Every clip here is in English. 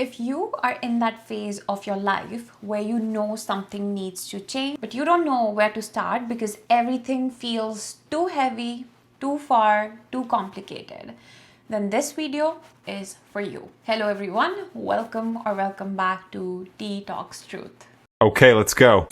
If you are in that phase of your life where you know something needs to change, but you don't know where to start because everything feels too heavy, too far, too complicated, then this video is for you. Hello everyone, welcome back to Tea Talks Truth. Okay, let's go.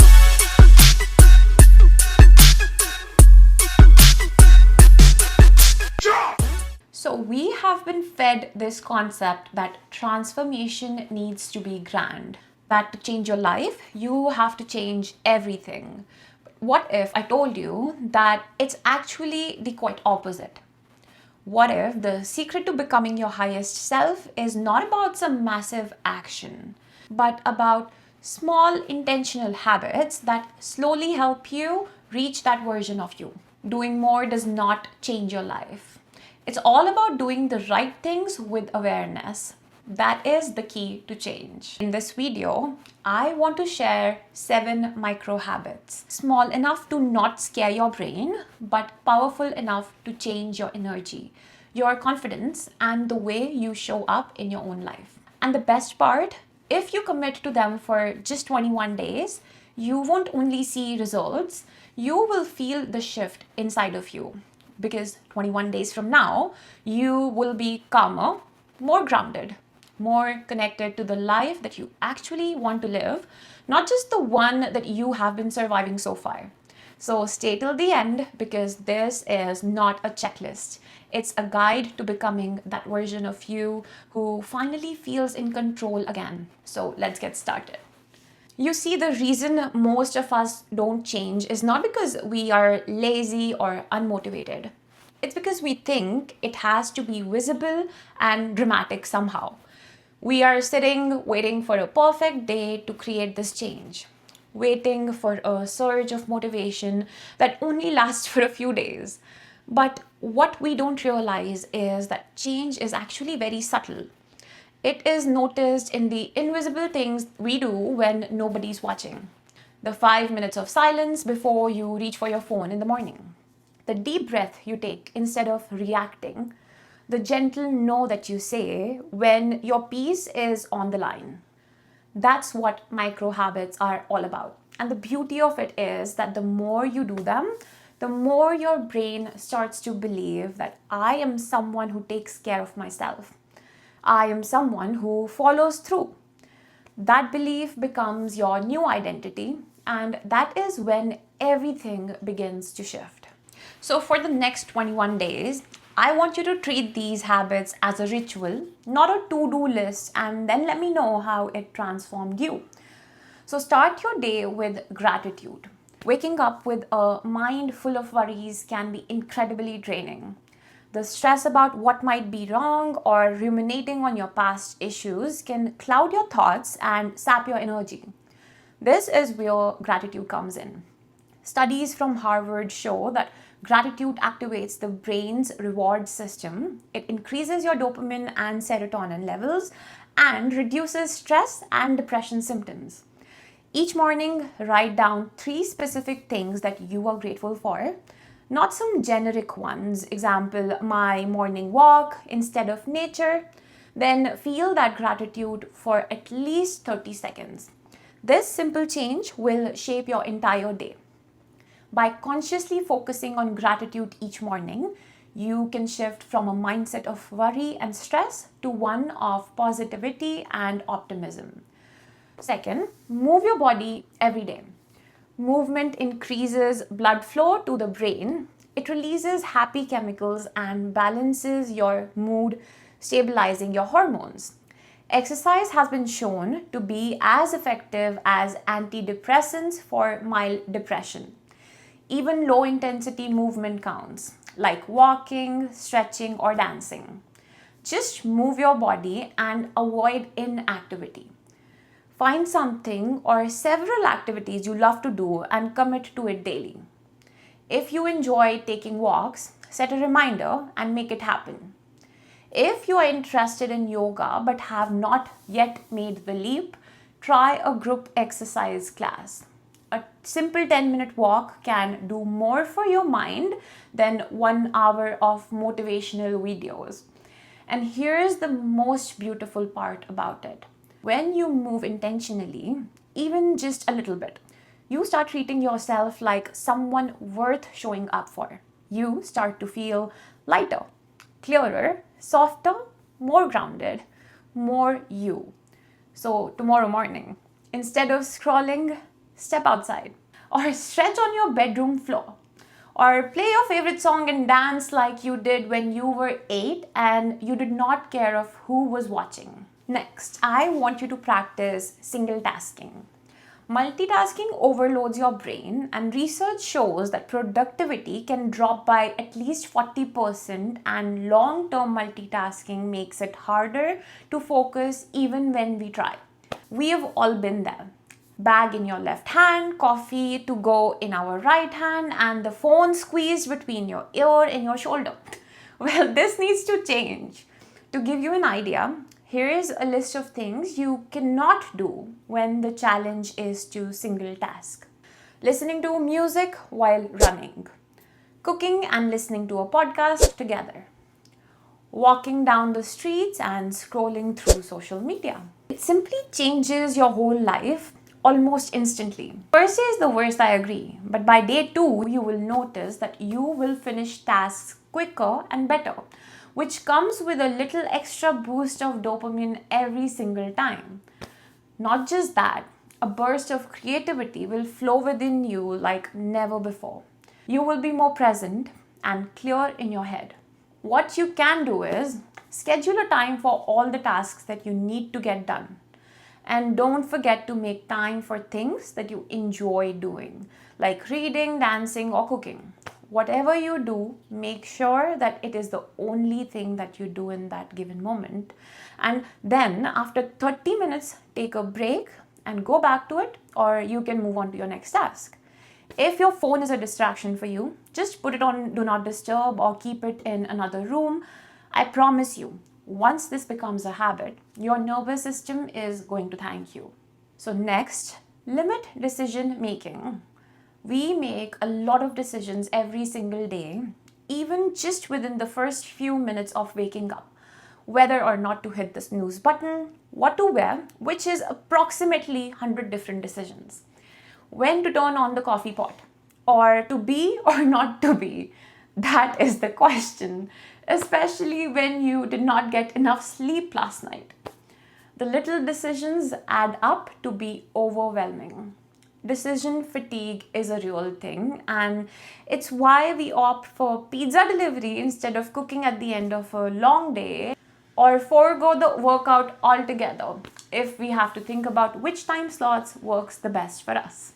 So we have been fed this concept that transformation needs to be grand. That to change your life, you have to change everything. What if I told you that it's actually the quite opposite? What if the secret to becoming your highest self is not about some massive action, but about small intentional habits that slowly help you reach that version of you? Doing more does not change your life. It's all about doing the right things with awareness. That is the key to change. In this video, I want to share 7 micro habits. Small enough to not scare your brain, but powerful enough to change your energy, your confidence, and the way you show up in your own life. And the best part, if you commit to them for just 21 days, you won't only see results, you will feel the shift inside of you. Because 21 days from now, you will be calmer, more grounded, more connected to the life that you actually want to live, not just the one that you have been surviving so far. So stay till the end because this is not a checklist. It's a guide to becoming that version of you who finally feels in control again. So let's get started. You see, the reason most of us don't change is not because we are lazy or unmotivated. It's because we think it has to be visible and dramatic somehow. We are sitting waiting for a perfect day to create this change, waiting for a surge of motivation that only lasts for a few days. But what we don't realize is that change is actually very subtle. It is noticed in the invisible things we do when nobody's watching. The 5 minutes of silence before you reach for your phone in the morning. The deep breath you take instead of reacting. The gentle no that you say when your peace is on the line. That's what micro habits are all about. And the beauty of it is that the more you do them, the more your brain starts to believe that I am someone who takes care of myself. I am someone who follows through. That belief becomes your new identity, and that is when everything begins to shift. So for the next 21 days, I want you to treat these habits as a ritual, not a to-do list, and then let me know how it transformed you. So start your day with gratitude. Waking up with a mind full of worries can be incredibly draining. The stress about what might be wrong or ruminating on your past issues can cloud your thoughts and sap your energy. This is where gratitude comes in. Studies from Harvard show that gratitude activates the brain's reward system. It increases your dopamine and serotonin levels and reduces stress and depression symptoms. Each morning, write down 3 specific things that you are grateful for. Not some generic ones, example, my morning walk instead of nature. Then feel that gratitude for at least 30 seconds. This simple change will shape your entire day. By consciously focusing on gratitude each morning, you can shift from a mindset of worry and stress to one of positivity and optimism. Second, move your body every day. Movement increases blood flow to the brain. It releases happy chemicals and balances your mood, stabilizing your hormones. Exercise has been shown to be as effective as antidepressants for mild depression. Even low-intensity movement counts, like walking, stretching, or dancing. Just move your body and avoid inactivity. Find something or several activities you love to do and commit to it daily. If you enjoy taking walks, set a reminder and make it happen. If you are interested in yoga but have not yet made the leap, try a group exercise class. A simple 10-minute walk can do more for your mind than 1 hour of motivational videos. And here's the most beautiful part about it. When you move intentionally, even just a little bit, you start treating yourself like someone worth showing up for. You start to feel lighter, clearer, softer, more grounded, more you. So, tomorrow morning, instead of scrolling, step outside or stretch on your bedroom floor or play your favorite song and dance like you did when you were 8 and you did not care of who was watching. Next, I want you to practice single tasking. Multitasking overloads your brain, and research shows that productivity can drop by at least 40%, and long term multitasking makes it harder to focus even when we try. We have all been there. Bag in your left hand, coffee to go in our right hand, and the phone squeezed between your ear and your shoulder. Well, this needs to change. To give you an idea, here is a list of things you cannot do when the challenge is to single task. Listening to music while running. Cooking and listening to a podcast together. Walking down the streets and scrolling through social media. It simply changes your whole life almost instantly. First day is the worst, I agree, but by day 2, you will notice that you will finish tasks quicker and better, which comes with a little extra boost of dopamine every single time. Not just that, a burst of creativity will flow within you like never before. You will be more present and clear in your head. What you can do is schedule a time for all the tasks that you need to get done. And don't forget to make time for things that you enjoy doing, like reading, dancing, or cooking. Whatever you do, make sure that it is the only thing that you do in that given moment. And then after 30 minutes, take a break and go back to it, or you can move on to your next task. If your phone is a distraction for you, just put it on Do Not Disturb or keep it in another room. I promise you, once this becomes a habit, your nervous system is going to thank you. So next, limit decision making. We make a lot of decisions every single day, even just within the first few minutes of waking up. Whether or not to hit the snooze button, what to wear, which is approximately 100 different decisions. When to turn on the coffee pot, or to be or not to be. That is the question, especially when you did not get enough sleep last night. The little decisions add up to be overwhelming. Decision fatigue is a real thing, and it's why we opt for pizza delivery instead of cooking at the end of a long day, or forego the workout altogether if we have to think about which time slots works the best for us.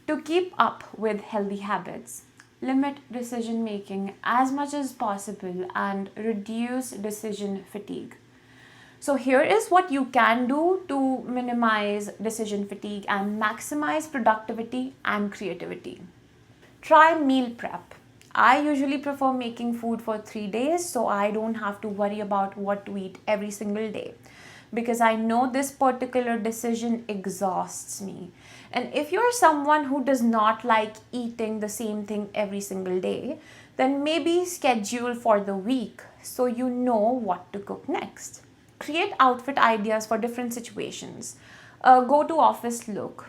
To keep up with healthy habits, limit decision making as much as possible and reduce decision fatigue. So here is what you can do to minimize decision fatigue and maximize productivity and creativity. Try meal prep. I usually prefer making food for 3 days so I don't have to worry about what to eat every single day, because I know this particular decision exhausts me. And if you're someone who does not like eating the same thing every single day, then maybe schedule for the week so you know what to cook next. Create outfit ideas for different situations. A go-to office look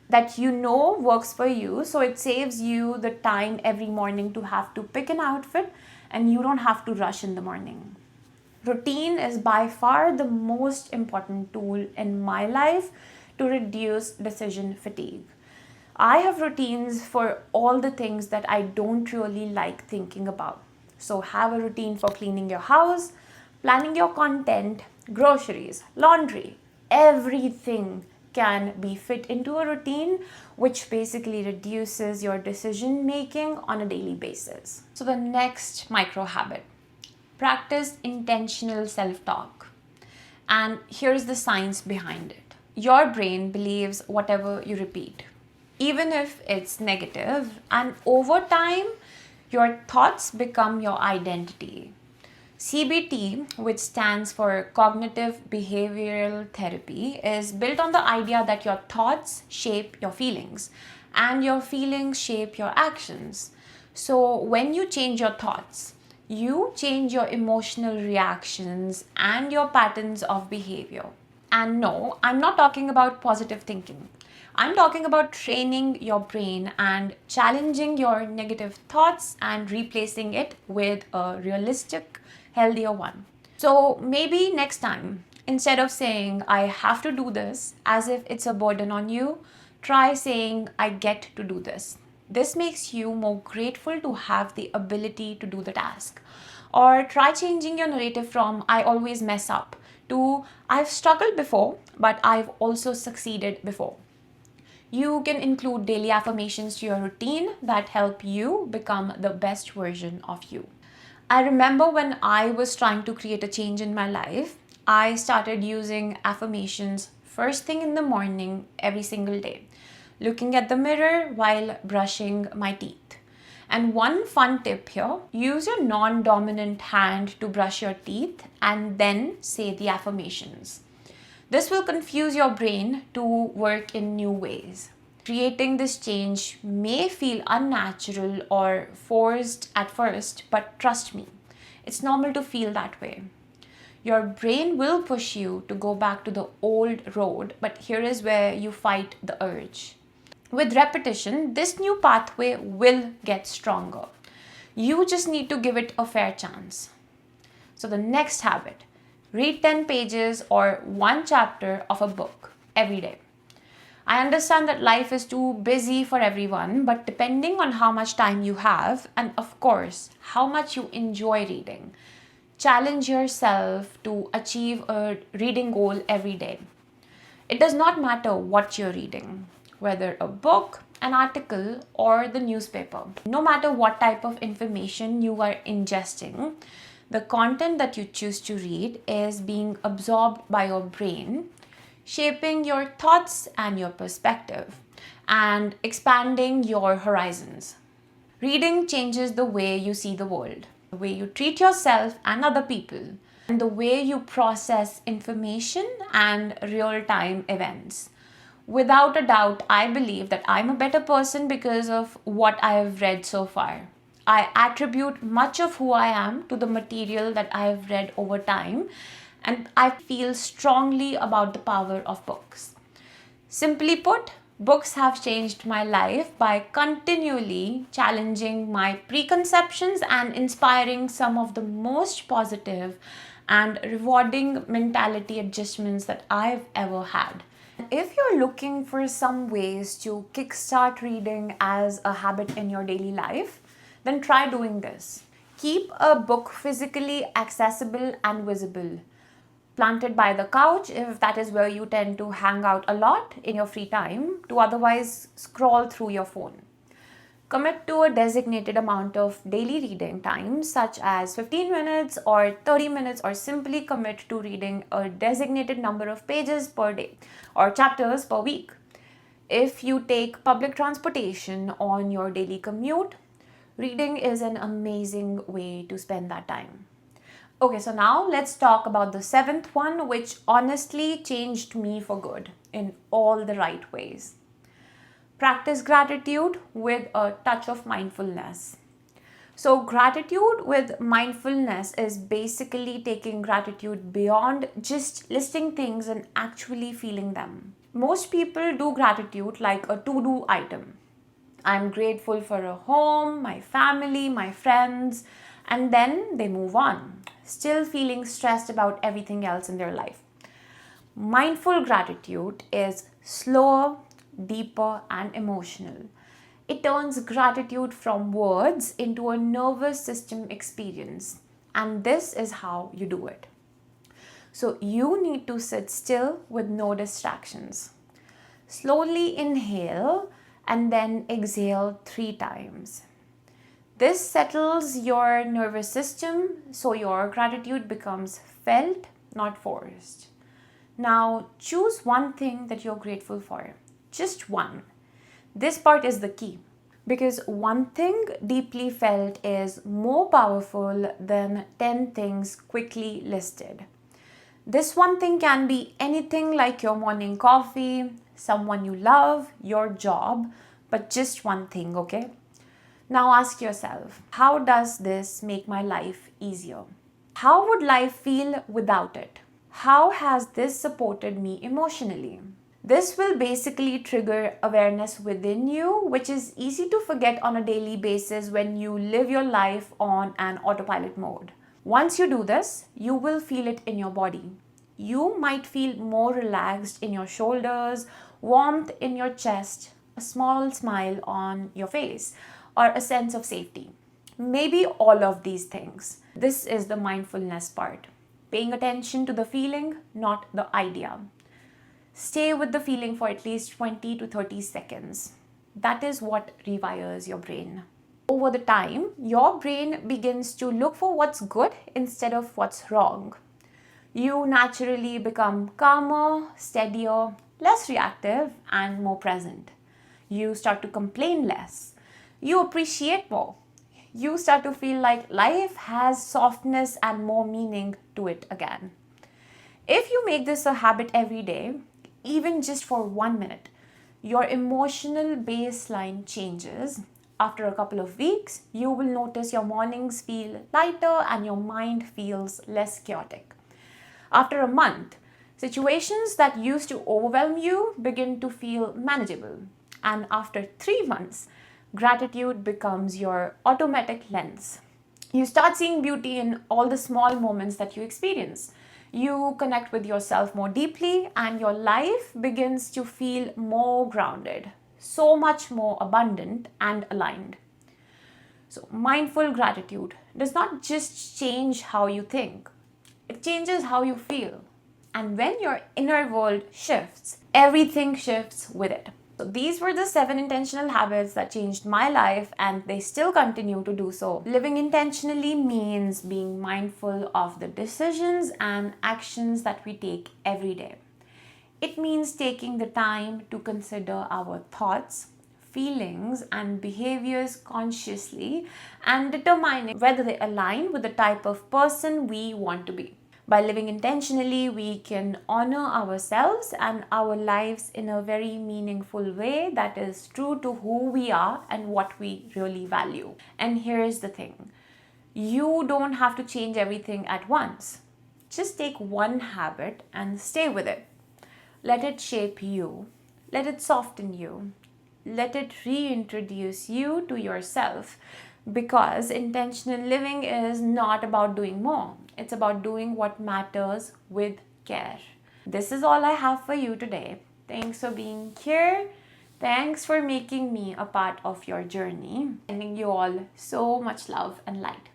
that you know works for you, so it saves you the time every morning to have to pick an outfit and you don't have to rush in the morning. Routine is by far the most important tool in my life to reduce decision fatigue. I have routines for all the things that I don't really like thinking about. So have a routine for cleaning your house, planning your content, groceries, laundry, everything can be fit into a routine, which basically reduces your decision making on a daily basis. So the next micro habit, practice intentional self-talk. And here's the science behind it. Your brain believes whatever you repeat, even if it's negative, and over time, your thoughts become your identity. CBT, which stands for Cognitive Behavioral Therapy, is built on the idea that your thoughts shape your feelings and your feelings shape your actions. So when you change your thoughts, you change your emotional reactions and your patterns of behavior. And no, I'm not talking about positive thinking. I'm talking about training your brain and challenging your negative thoughts and replacing it with a realistic, healthier one. So maybe next time, instead of saying, I have to do this as if it's a burden on you, try saying, I get to do this. This makes you more grateful to have the ability to do the task. Or try changing your narrative from, I always mess up, to, I've struggled before, but I've also succeeded before. You can include daily affirmations to your routine that help you become the best version of you. I remember when I was trying to create a change in my life, I started using affirmations first thing in the morning every single day, looking at the mirror while brushing my teeth. And one fun tip here, use your non dominant hand to brush your teeth and then say the affirmations. This will confuse your brain to work in new ways. Creating this change may feel unnatural or forced at first, but trust me, it's normal to feel that way. Your brain will push you to go back to the old road, but here is where you fight the urge. With repetition, this new pathway will get stronger. You just need to give it a fair chance. So, the next habit, read 10 pages or one chapter of a book every day. I understand that life is too busy for everyone, but depending on how much time you have, and of course, how much you enjoy reading, challenge yourself to achieve a reading goal every day. It does not matter what you're reading, whether a book, an article, or the newspaper. No matter what type of information you are ingesting, the content that you choose to read is being absorbed by your brain, shaping your thoughts and your perspective, and expanding your horizons. Reading changes the way you see the world, the way you treat yourself and other people, and the way you process information and real-time events. Without a doubt, I believe that I'm a better person because of what I have read so far. I attribute much of who I am to the material that I have read over time, and I feel strongly about the power of books. Simply put, books have changed my life by continually challenging my preconceptions and inspiring some of the most positive and rewarding mentality adjustments that I've ever had. If you're looking for some ways to kickstart reading as a habit in your daily life, then try doing this. Keep a book physically accessible and visible. Planted by the couch if that is where you tend to hang out a lot in your free time, to otherwise scroll through your phone. Commit to a designated amount of daily reading time, such as 15 minutes or 30 minutes, or simply commit to reading a designated number of pages per day or chapters per week. If you take public transportation on your daily commute, reading is an amazing way to spend that time. Okay, so now let's talk about the seventh one, which honestly changed me for good in all the right ways. Practice gratitude with a touch of mindfulness. So, gratitude with mindfulness is basically taking gratitude beyond just listing things and actually feeling them. Most people do gratitude like a to do item. I'm grateful for a home, my family, my friends, and then they move on, still feeling stressed about everything else in their life. Mindful gratitude is slower, deeper, and emotional. It turns gratitude from words into a nervous system experience, and this is how you do it. So, you need to sit still with no distractions. Slowly inhale and then exhale 3 times. This settles your nervous system so your gratitude becomes felt, not forced. Now, choose one thing that you're grateful for. Just one. This part is the key because one thing deeply felt is more powerful than 10 things quickly listed. This one thing can be anything like your morning coffee, someone you love, your job, but just one thing, okay? Now ask yourself, how does this make my life easier? How would life feel without it? How has this supported me emotionally? This will basically trigger awareness within you, which is easy to forget on a daily basis when you live your life on an autopilot mode. Once you do this, you will feel it in your body. You might feel more relaxed in your shoulders, warmth in your chest, a small smile on your face, or a sense of safety. Maybe all of these things. This is the mindfulness part. Paying attention to the feeling, not the idea. Stay with the feeling for at least 20 to 30 seconds. That is what rewires your brain. Over the time, your brain begins to look for what's good instead of what's wrong. You naturally become calmer, steadier, less reactive, and more present. You start to complain less. You appreciate more. You start to feel like life has softness and more meaning to it again. If you make this a habit every day, even just for 1 minute, your emotional baseline changes. After a couple of weeks, you will notice your mornings feel lighter and your mind feels less chaotic. After a month, situations that used to overwhelm you begin to feel manageable. And after 3 months, gratitude becomes your automatic lens. You start seeing beauty in all the small moments that you experience. You connect with yourself more deeply, and your life begins to feel more grounded, so much more abundant and aligned. So, mindful gratitude does not just change how you think, it changes how you feel. And when your inner world shifts, everything shifts with it. So these were the 7 intentional habits that changed my life, and they still continue to do so. Living intentionally means being mindful of the decisions and actions that we take every day. It means taking the time to consider our thoughts, feelings, and behaviors consciously and determining whether they align with the type of person we want to be. By living intentionally, we can honor ourselves and our lives in a very meaningful way that is true to who we are and what we really value. And here's the thing, you don't have to change everything at once. Just take one habit and stay with it. Let it shape you, let it soften you, let it reintroduce you to yourself. Because intentional living is not about doing more, it's about doing what matters with care. This is all I have for you today. Thanks for being here. Thanks for making me a part of your journey. Sending you all so much love and light.